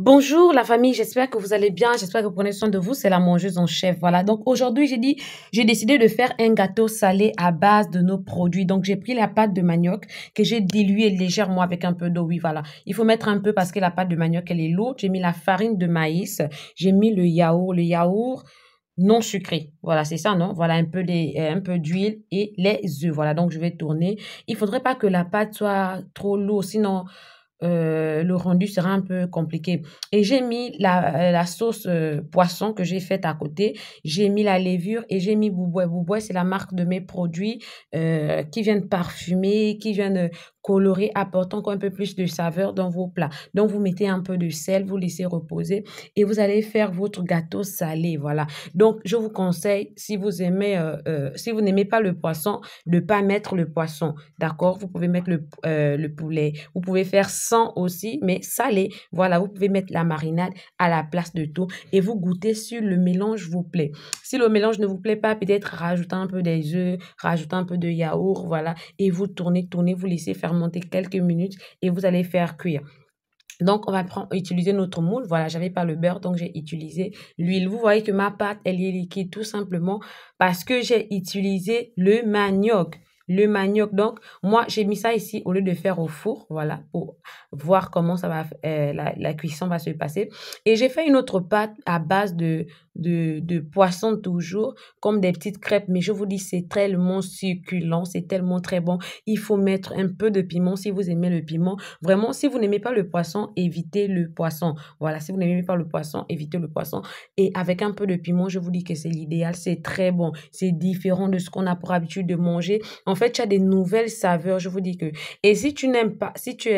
Bonjour la famille, j'espère que vous allez bien, j'espère que vous prenez soin de vous, c'est la mangeuse en chef, voilà. Donc aujourd'hui, j'ai décidé de faire un gâteau salé à base de nos produits. Donc j'ai pris la pâte de manioc que j'ai diluée légèrement avec un peu d'eau, oui, voilà. Il faut mettre un peu parce que la pâte de manioc, elle est lourde. J'ai mis la farine de maïs, j'ai mis le yaourt non sucré. Voilà, c'est ça, non? Voilà, un peu d'huile et les œufs. Voilà, donc je vais tourner. Il faudrait pas que la pâte soit trop lourde, sinon le rendu sera un peu compliqué. Et j'ai mis la sauce poisson que j'ai faite à côté. J'ai mis la levure et j'ai mis Boubouet. Boubouet, c'est la marque de mes produits qui viennent parfumer, qui viennent colorer, apportant encore un peu plus de saveur dans vos plats. Donc, vous mettez un peu de sel, vous laissez reposer et vous allez faire votre gâteau salé. Voilà. Donc, je vous conseille, si vous n'aimez pas le poisson, de ne pas mettre le poisson. D'accord? Vous pouvez mettre le poulet. Vous pouvez faire sans aussi, mais salé. Voilà, vous pouvez mettre la marinade à la place de tout et vous goûtez si le mélange vous plaît. Si le mélange ne vous plaît pas, peut-être rajouter un peu des œufs, rajouter un peu de yaourt, voilà, et vous tournez, vous laissez fermenter quelques minutes et vous allez faire cuire. Donc, on va utiliser notre moule. Voilà, j'avais pas le beurre, donc j'ai utilisé l'huile. Vous voyez que ma pâte, elle est liquide tout simplement parce que j'ai utilisé le manioc. Le manioc. Donc, moi, j'ai mis ça ici au lieu de faire au four. Voilà, pour voir comment la cuisson va se passer. Et j'ai fait une autre pâte à base de poisson toujours, comme des petites crêpes. Mais je vous dis, c'est tellement succulent, c'est tellement très bon. Il faut mettre un peu de piment si vous aimez le piment. Vraiment, si vous n'aimez pas le poisson, évitez le poisson. Voilà, si vous n'aimez pas le poisson, évitez le poisson. Et avec un peu de piment, je vous dis que c'est l'idéal. C'est très bon. C'est différent de ce qu'on a pour habitude de manger. En fait, il y a des nouvelles saveurs. Je vous dis que. Et si tu n'aimes pas, si tu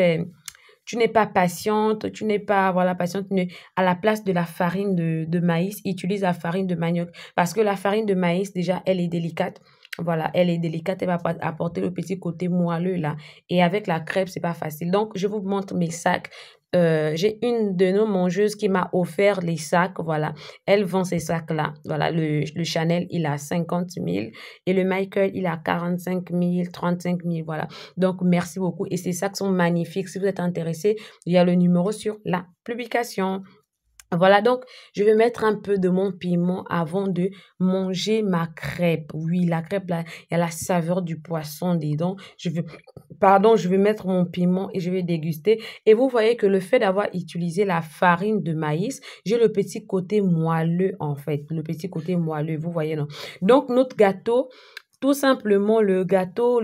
n'es pas patiente, tu n'es pas, voilà, patiente, à la place de la farine de maïs, utilise la farine de manioc. Parce que la farine de maïs, déjà, elle est délicate. Voilà, elle est délicate, elle va pas apporter le petit côté moelleux là. Et avec la crêpe, c'est pas facile. Donc, je vous montre mes sacs. J'ai une de nos mangeuses qui m'a offert les sacs, voilà. Elle vend ces sacs-là. Voilà, le Chanel, il a 50 000 et le Michael, il a 45 000, 35 000, voilà. Donc, merci beaucoup. Et ces sacs sont magnifiques. Si vous êtes intéressé, il y a le numéro sur la publication. Voilà, donc je vais mettre un peu de mon piment avant de manger ma crêpe. Oui, la crêpe, là, il y a la saveur du poisson dedans. Je vais mettre mon piment et je vais déguster. Et vous voyez que le fait d'avoir utilisé la farine de maïs, j'ai le petit côté moelleux, en fait. Le petit côté moelleux, vous voyez, non? Donc, notre gâteau, tout simplement, le gâteau,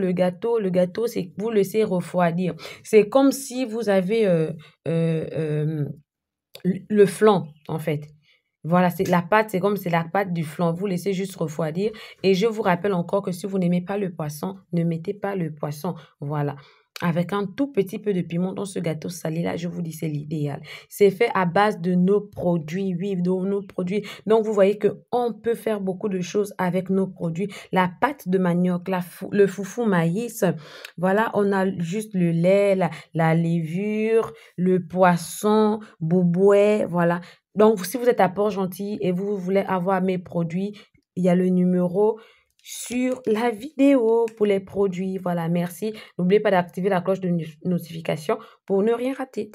c'est que vous laissez refroidir. C'est comme si vous avez euh, euh, le flan, en fait. Voilà, c'est la pâte, c'est la pâte du flan. Vous laissez juste refroidir. Et je vous rappelle encore que si vous n'aimez pas le poisson, ne mettez pas le poisson. Voilà. Avec un tout petit peu de piment dans ce gâteau salé-là, je vous dis, c'est l'idéal. C'est fait à base de nos produits, oui, de nos produits. Donc, vous voyez que on peut faire beaucoup de choses avec nos produits. La pâte de manioc, le foufou maïs, voilà, on a juste le lait, la levure, le poisson, boubouet, voilà. Donc, si vous êtes à Port-Gentil et vous voulez avoir mes produits, il y a le numéro sur la vidéo pour les produits. Voilà, merci. N'oubliez pas d'activer la cloche de notification pour ne rien rater.